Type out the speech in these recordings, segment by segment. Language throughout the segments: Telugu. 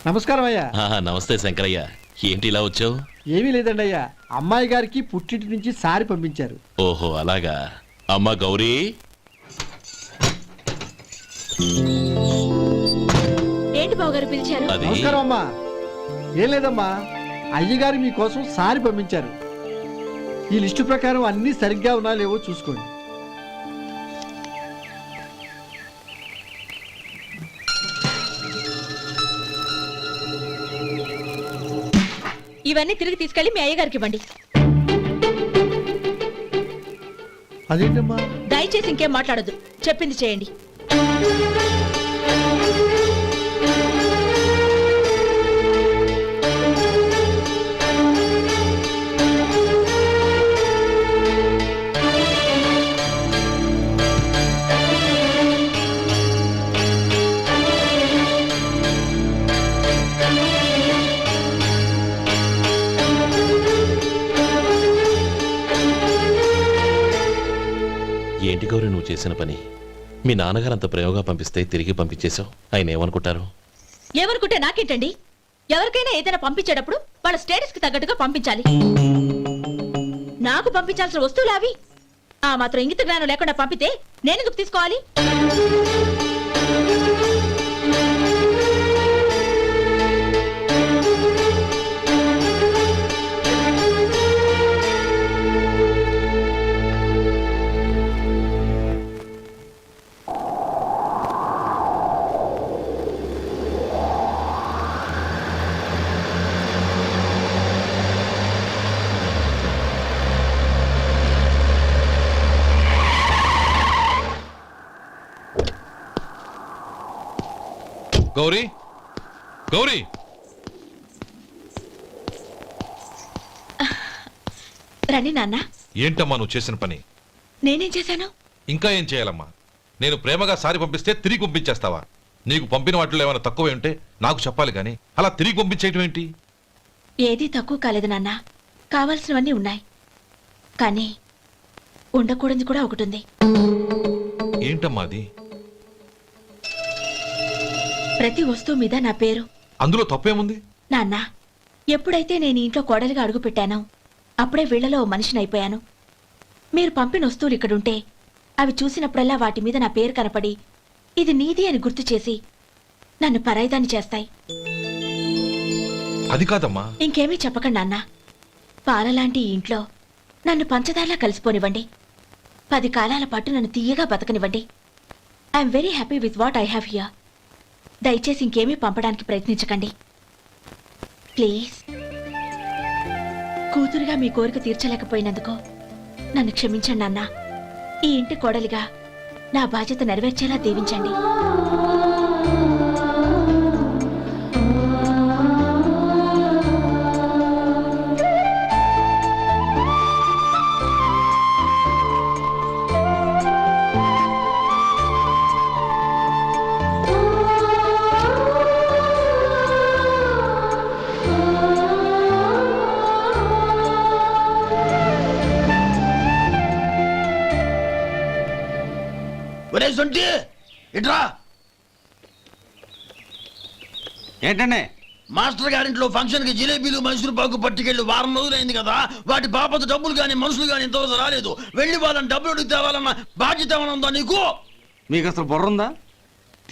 నమస్కారం అయ్యా. నమస్తే శంకరయ్య, ఏంటి ఇలా వచ్చావు? ఏమీ లేదండి అయ్యా, అమ్మాయి గారికి పుట్టింటి నుంచి సారి పంపించారు. ఓహో అలాగా. అమ్మా గౌరీ, ఏంటి బావగారు పిలిచారు? నమస్కారం అమ్మా. ఏం లేదమ్మా, అయ్యగారు మీకోసం సారి పంపించారు. ఈ లిస్టు ప్రకారం అన్ని సరిగ్గా ఉన్నా లేవో చూసుకోండి. ఇవన్నీ తిరిగి తీసుకెళ్లి మీ అయ్యగారికి ఇవ్వండి. అదేంటమ్మా? దయచేసి ఇంకేం మాట్లాడొద్దు, చెప్పింది చేయండి. ఏంటి గౌరీ నువ్వు చేసిన పని? మీ నాన్నగారు అంత ప్రేమగా పంపిస్తే తిరిగి పంపించేశావు. ఆయన ఏమనుకుంటారు? ఏమనుకుంటే నాకేంటండి? ఎవరికైనా ఏదైనా పంపించేటప్పుడు వాళ్ళ స్టేటస్ కి తగ్గట్టుగా పంపించాలి. నాకు పంపించాల్సిన వస్తువులు అవి. ఆ మాత్రం ఇంగిత జ్ఞానం లేకుండా పంపితే నేనెందుకు తీసుకోవాలి? గౌరీ, గౌరీ, రండి నాన్న. ఏంటమ్మా నువ్వు చేసిన పని? నేనేం చేశాను? ఇంకా ఏం చేయాలమ్మా? నేను ప్రేమగా సారి పంపిస్తే తిరిగి పంపించేస్తావా? నీకు పంపిన వాటిలో ఏమైనా తక్కువ ఉంటే నాకు చెప్పాలి కానీ అలా తిరిగి పంపించేయటం ఏంటి? ఏదీ తక్కువ కాలేదు నాన్న, కావాల్సినవన్నీ ఉన్నాయి. కానీ ఉండకూడదు కూడా ఒకటి ఉంది. ఏంటమ్మా అది? ప్రతి వస్తువు మీద నా పేరు. అందులో తప్పేముంది? నాన్న, ఎప్పుడైతే నేను ఇంట్లో కోడలిగా అడుగు పెట్టానో అప్పుడే వీళ్లలో ఓ మనిషిని అయిపోయాను. మీరు పంపిన వస్తువులు ఇక్కడుంటే అవి చూసినప్పుడల్లా వాటి మీద నా పేరు కనపడి ఇది నీది అని గుర్తు చేసి నన్ను పరాయిదాన్ని చేస్తాయి. అది కాదమ్మా. ఇంకేమీ చెప్పకండి నాన్న. పాలలాంటి ఈ ఇంట్లో నన్ను పంచదారలా కలిసిపోనివ్వండి. 10 కాలాల పాటు నన్ను తీయగా బతకనివ్వండి. I'm very happy with what I have here. దయచేసి ఇంకేమీ పంపడానికి ప్రయత్నించకండి ప్లీజ్. కూతురుగా మీ కోరిక తీర్చలేకపోయినందుకు నన్ను క్షమించండి నాన్న. ఈ ఇంటి కోడలిగా నా బాధ్యత నెరవేర్చేలా దీవించండి. ఏంటండి? మాస్టర్ గారింట్లో ఫంక్షన్ కి జిలేబీలు మైసూరు పాకు పట్టుకెళ్ళి వారం రోజులైంది కదా. వాటి బాపత డబ్బులు గాని మనుషులు గాని ఇంతవరకు రాలేదు. వెళ్ళి వాళ్ళని డబ్బులు అడిగి తేవాలన్న బాధ్యత ఏమైనా ఉందా నీకు? మీకు అసలు బుర్ర ఉందా?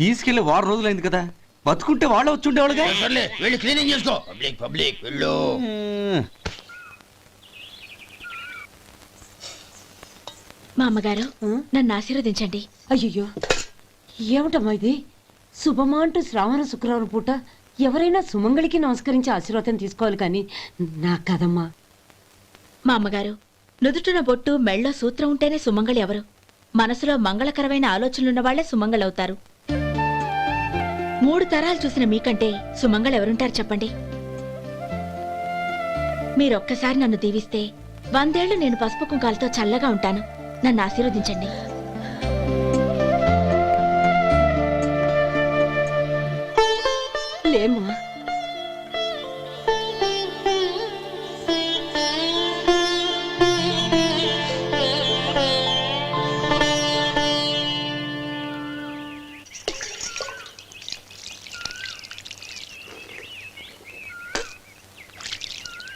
తీసుకెళ్లి వారం రోజులైంది కదా, బతుకుంటే వాళ్ళు వచ్చుండేవాళ్ళుగా. సర్లే వెళ్ళి క్లీనింగ్ చేసుకో. పబ్లిక్ పబ్లిక్ వెళ్ళు. మా అమ్మగారు నన్ను ఆశీర్వదించండి. అయ్యో ఏమిటమ్మా ఇది? శుభమా అంటూ శ్రావణ శుక్రవారం పూట ఎవరైనా సుమంగళికి నమస్కరించి ఆశీర్వాదం తీసుకోవాలి కానీ నా కదమ్మా. మా అమ్మగారు నుదుటిన బొట్టు మెళ్ళో సూత్రం ఉంటేనే సుమంగళి ఎవరు? మనసులో మంగళకరమైన ఆలోచనలున్న వాళ్లే సుమంగళవుతారు. 3 తరాలు చూసిన మీకంటే సుమంగళ ఎవరుంటారు చెప్పండి? మీరొక్కసారి నన్ను దీవిస్తే 100 ఏళ్లు నేను పసుపు కుంకాలతో చల్లగా ఉంటాను. నన్ను ఆశీర్వదించండి. లేమ్మా.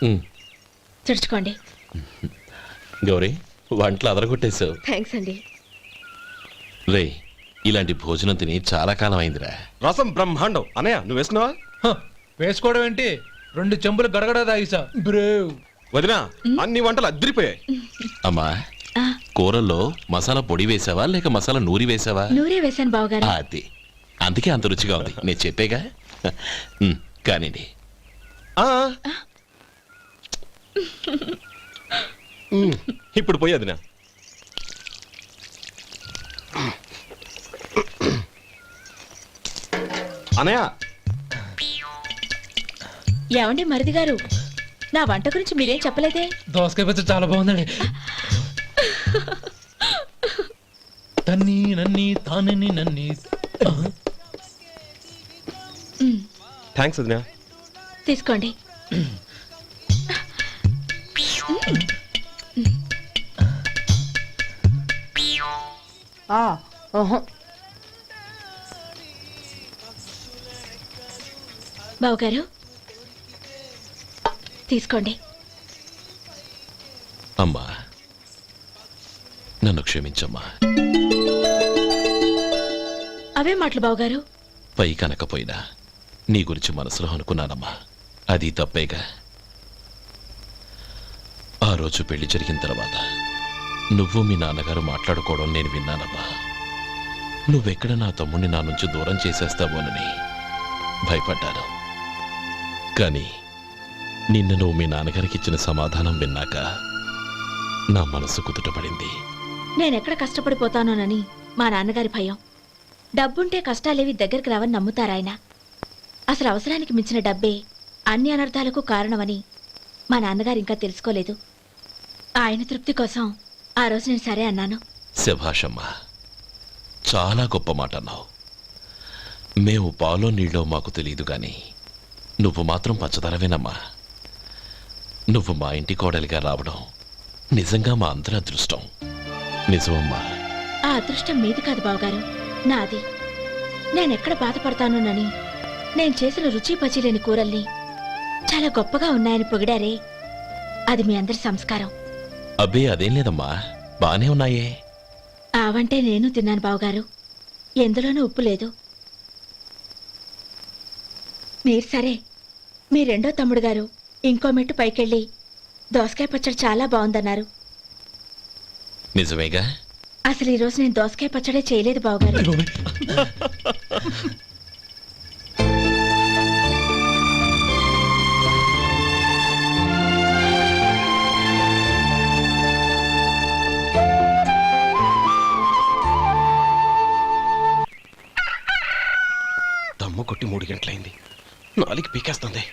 ఉమ్, తుడుచుకోండి. గౌరీ వంటలు అదరగొట్టేశావు. థ్యాంక్స్ అండి. రే ఇలాంటి భోజనం తిని చాలా కాలం అయిందిరా. రసం బ్రహ్మాండం అనయ్య నువ్వు వేసుకున్నావా? వేసుకోవడం ఏంటి, 2 చెంబులు గడగడ తాగిసా బ్రేవ్. వదినా అన్ని వంటలు అద్దరిపోయాయి. అమ్మా ఆ, కూరల్లో మసాలా పొడి వేసావా లేక మసాలా నూరి వేసావా? నూరే వేశాను బావగారు. అది అందుకే అంత రుచిగా ఉంది. నేను చెప్పేగా. కానివ్వండి. ఆ. ఇప్పుడు పోయి వదినా. అనయ్య ఏమండి మరిది గారు, నా వంట గురించి మీరేం చెప్పలేదే? దోసకాయ పచ్చడి చాలా బాగుందండి. తన్ని నన్ని తానని నన్ని. థ్యాంక్స్ వదినా. తీసుకోండి. బావగారు తీసుకోండి. అమ్మా నన్ను క్షమించమ్మా. అవే మాటలు బావగారు. పై కనకపోయినా నీ గురించి మనసులో అనుకున్నానమ్మా. అది తప్పేగా. ఆ రోజు పెళ్లి జరిగిన తర్వాత నువ్వు మీ నాన్నగారు మాట్లాడుకోవడం నేను విన్నానమ్మా. నువ్వెక్కడ నా తమ్ముడిని నా నుంచి దూరం చేసేస్తావోనని భయపడ్డాను. కానీ నిన్న నువ్వు మీ నాన్నగారికి ఇచ్చిన సమాధానం విన్నాక నా మనసు కుదుటపడింది. నేనెక్కడ కష్టపడిపోతానోనని మా నాన్నగారి భయం. డబ్బుంటే కష్టాలేవి దగ్గరికి రావని నమ్ముతారాయన. అసలు అవసరానికి మించిన డబ్బే అన్ని అనర్థాలకు కారణమని మా నాన్నగారు ఇంకా తెలుసుకోలేదు. ఆయన తృప్తి కోసం ఆ రోజు నేను సరే అన్నాను. శభాషమ్మా, చాలా గొప్ప మాట అన్నావు. మేము పాలో నీళ్ళో మాకు తెలియదు గాని నువ్వు మాత్రం పంచదారవేనమ్మా. నువ్వు మా ఇంటి కోడలిగా రావడం నిజంగా మా అందరి అదృష్టం. నిజమమ్మా. ఆ అదృష్టం మీది కాదు బావగారు, నాది. నేనెక్కడ బాధపడతానోనని నేను చేసిన రుచి పచిలేని కూరల్ని చాలా గొప్పగా ఉన్నాయని పొగిడారే, అది మీ అందరి సంస్కారం. అబ్బే అదేం లేదమ్మా, బానే ఉన్నాయే. ఆవంటే నేను తిన్నాను బావగారు, ఎందులోనూ ఉప్పు లేదు. మీరు సరే, మీ రెండో తమ్ముడు గారు ఇంకో మెట్టు పైకెళ్ళి దోసకాయ పచ్చడి చాలా బాగుందన్నారు. నిజమేగా? అసలు ఈరోజు నేను దోసకాయ పచ్చడే చేయలేదు బావగారు. దమ్ము కొట్టి 3 గంటలైంది. 4కి పీకేస్తుంది.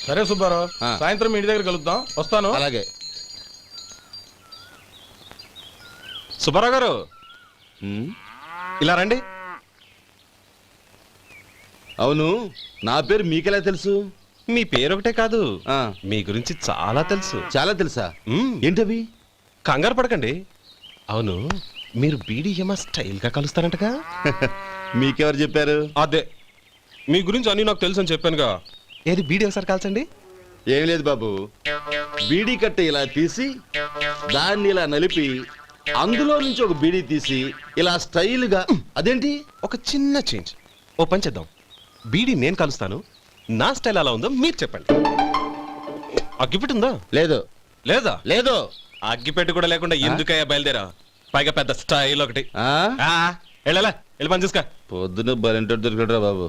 సరే సుబ్బారావు, సాయంత్రం ఇంటి దగ్గర కలుద్దాం. వస్తాను. అలాగే. సుబ్బారావు గారు ఇలా రండి. అవును, నా పేరు మీకెలా తెలుసు? మీ పేరు ఒకటే కాదు, మీ గురించి చాలా తెలుసు. చాలా తెలుసా? ఏంటవి? కంగారు పడకండి. అవును, మీరు బీడీఎంఆ స్టైల్గా కలుస్తారంటగా? మీకెవరు చెప్పారు? అదే, మీ గురించి అన్ని నాకు తెలుసు అని చెప్పానుగా. ఏది బీడీ ఒకసారి కాల్చండి. ఏం లేదు బాబు, బీడీ కట్ట ఇలా తీసి దాన్ని ఇలా నలిపి అందులో నుంచి ఒక బీడీ తీసి ఇలా స్టైల్గా. అదేంటి? ఒక చిన్న చేంజ్. ఓ పని చేద్దాం, బీడీ నేను కలుస్తాను, నా స్టైల్ అలా ఉందో మీరు చెప్పండి. అగ్గిపెట్టి ఉందా? లేదు. లేదా? లేదు. అగ్గిపెట్టి కూడా లేకుండా ఎందుకయ్యా బయలుదేరా? పైగా పెద్ద స్టైల్ ఒకటి. ఆ? వెళ్ళాలా, వెళ్ళి పని చూసుకో. పొద్దున బలింటోడు దొరికడరా బాబు.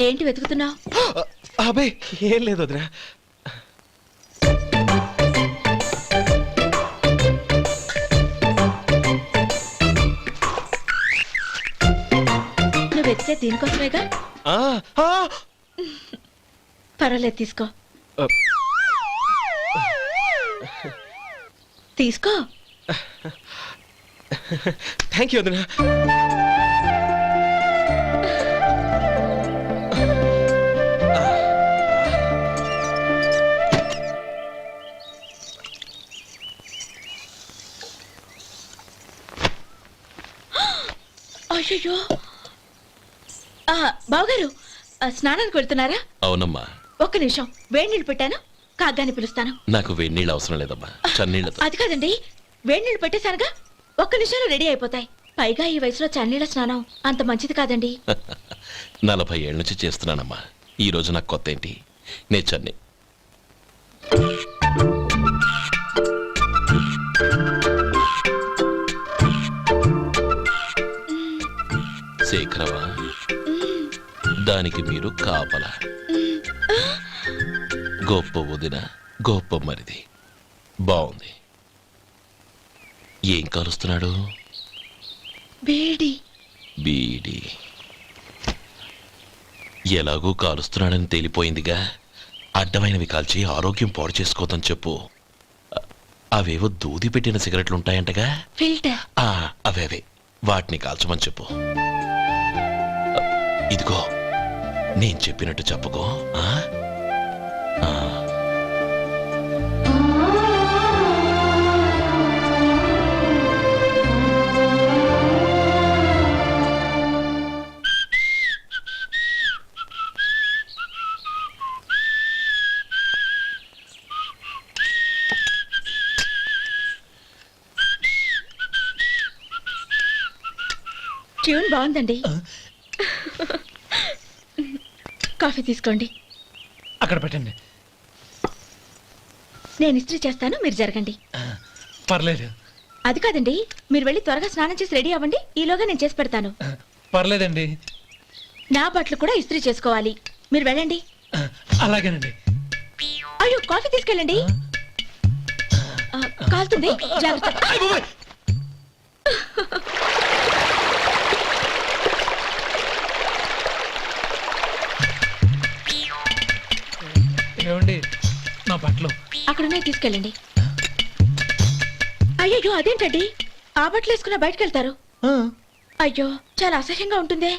ఏంటి వెతుకుతున్నావు? అబే ఏం లేదు వదినా. నువ్వు వెతికే దీనికోసమేగా. పర్వాలేదు, తీసుకో. తీసుకో. థ్యాంక్ యూ వదినా. అయ్యో బావగారు స్నానానికి వెళ్తున్నారా? అవునమ్మా. ఒక్క నిమిషం, వేడి నీళ్ళు పెట్టాను, కాగ్గాని పిలుస్తాను. నాకు వేడి నీళ్ళు అవసరం లేదమ్మా, చన్నీళ్ళతో. అది కాదండి, వేడి నీళ్ళు పెట్టేశానుగా, ఒక్క నిమిషంలో రెడీ అయిపోతాయి. పైగా ఈ వయసులో చన్నీళ్ళ స్నానం అంత మంచిది కాదండి. 40 ఏళ్ళ నుంచి చేస్తున్నానమ్మా. ఈ రోజు నాకు కొత్త ఏంటి? నే చన్ని. శేఖరవా, దానికి మీరు కాపల. గొప్ప వదిన, గొప్ప మరిది. బాగుంది. ఏం కలుస్తున్నాడు? వేడి. బీడి. ఎలాగూ కాలుస్తున్నాడని తేలిపోయిందిగా. అడ్డమైనవి కాల్చి ఆరోగ్యం పాడు చేసుకోదని చెప్పు. అవేవో దూది పెట్టిన సిగరెట్లు ఉంటాయంటగా. ఫిల్టర్. అవే వాటిని కాల్చమని చెప్పు. ఇదిగో, నేను చెప్పినట్టు చెప్పుకో. ట్యూన్ బాగుందండి. కాఫీ తీసుకోండి. అక్కడ పెట్టండి. నేను ఇస్త్రీ చేస్తాను, మీరు జరగండి. పర్లేదు. అది కాదండి, మీరు వెళ్ళి త్వరగా స్నానం చేసి రెడీ అవ్వండి, ఈలోగా నేను చేసి పెడతాను. పర్లేదండి. నా బట్టలు కూడా ఇస్త్రీ చేసుకోవాలి, మీరు వెళ్ళండి. అలాగేనండి. అయ్యో, కాఫీ తీసుకెళ్ళండి. కాలుతుంది, జాగ్రత్త. ఏమండి, నా బట్టలు అక్కడున్నాయి, తీసుకెళ్ళండి. అయ్యో, అదేంటండి, ఆ బట్టలు వేసుకున్న బయటకు వెళ్తారు? అయ్యో, చాలా అసహ్యంగా ఉంటుందే.